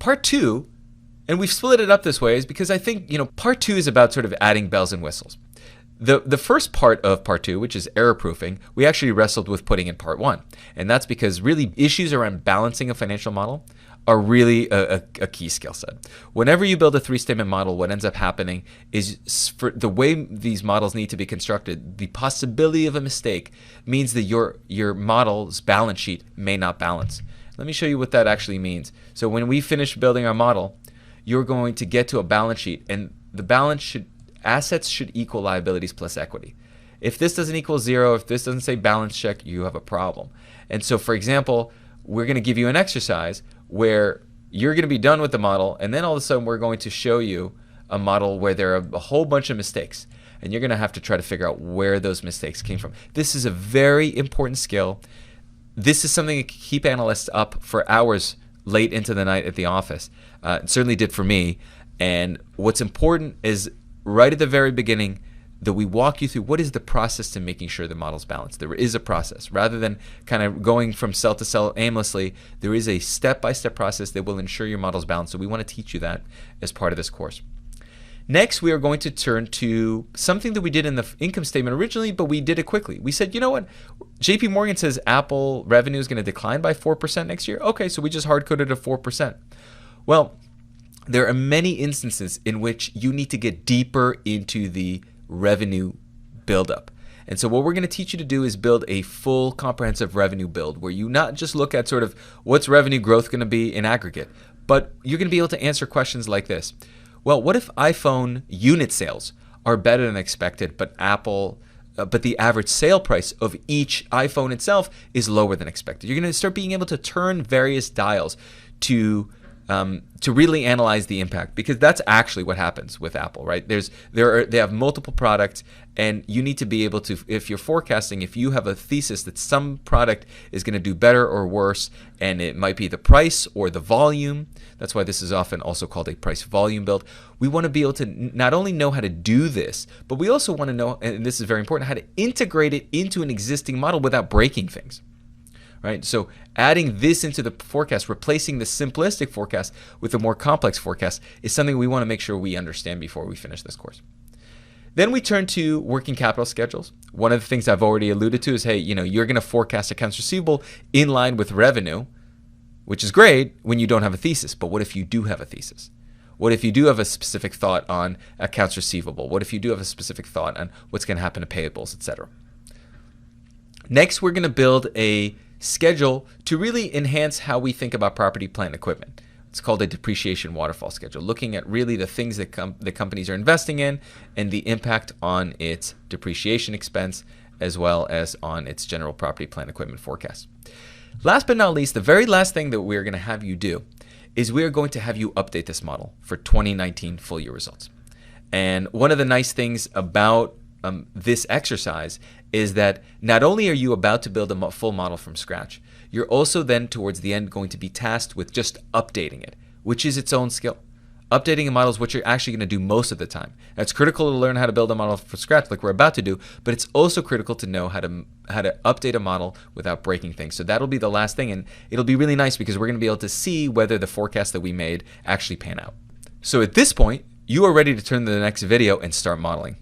Part two, and we've split it up this way, is because I think, part two is about sort of adding bells and whistles. The first part of part two, which is error proofing, we actually wrestled with putting in part one. And that's because really issues around balancing a financial model are really a key skill set. Whenever you build a three-statement model, what ends up happening is, for the way these models need to be constructed, the possibility of a mistake means that your model's balance sheet may not balance. Let me show you what that actually means. So when we finish building our model, you're going to get to a balance sheet, and the assets should equal liabilities plus equity. If this doesn't equal zero, if this doesn't say balance check, you have a problem. And so, for example, we're going to give you an exercise where you're going to be done with the model, and then all of a sudden we're going to show you a model where there are a whole bunch of mistakes, and you're going to have to try to figure out where those mistakes came from. This is a very important skill. This is something that can keep analysts up for hours late into the night at the office. It certainly did for me. And what's important is right at the very beginning that we walk you through what is the process to making sure the model's balanced. There is a process. Rather than kind of going from cell to cell aimlessly, there is a step-by-step process that will ensure your model's balanced. So we want to teach you that as part of this course. Next, we are going to turn to something that we did in the income statement originally, but we did it quickly. We said, you know what? JP Morgan says Apple revenue is going to decline by 4% next year. Okay, so we just hard-coded a 4%. Well, there are many instances in which you need to get deeper into the revenue buildup. And so what we're going to teach you to do is build a full comprehensive revenue build where you not just look at sort of what's revenue growth going to be in aggregate, but you're going to be able to answer questions like this. Well, what if iPhone unit sales are better than expected, but the average sale price of each iPhone itself is lower than expected? You're going to start being able to turn various dials to really analyze the impact, because that's actually what happens with Apple, right? They have multiple products, and you need to be able to, if you're forecasting, if you have a thesis that some product is going to do better or worse, and it might be the price or the volume. That's why this is often also called a price volume build. We want to be able to not only know how to do this, but we also want to know, and this is very important, how to integrate it into an existing model without breaking things. Right? So adding this into the forecast, replacing the simplistic forecast with a more complex forecast, is something we want to make sure we understand before we finish this course. Then we turn to working capital schedules. One of the things I've already alluded to is, hey, you're going to forecast accounts receivable in line with revenue, which is great when you don't have a thesis. But what if you do have a thesis? What if you do have a specific thought on accounts receivable? What if you do have a specific thought on what's going to happen to payables, etc.? Next, we're going to build a schedule to really enhance how we think about property, plant, equipment. It's called a depreciation waterfall schedule, looking at really the things that the companies are investing in and the impact on its depreciation expense, as well as on its general property, plant, equipment forecast. Last but not least, the very last thing that we're going to have you do is we're going to have you update this model for 2019 full year results. And one of the nice things about this exercise is that not only are you about to build a full model from scratch, you're also then towards the end going to be tasked with just updating it, which is its own skill. Updating a model is what you're actually going to do most of the time. Now, it's critical to learn how to build a model from scratch like we're about to do, but it's also critical to know how to update a model without breaking things. So that'll be the last thing, and it'll be really nice because we're going to be able to see whether the forecast that we made actually pan out. So at this point, you are ready to turn to the next video and start modeling.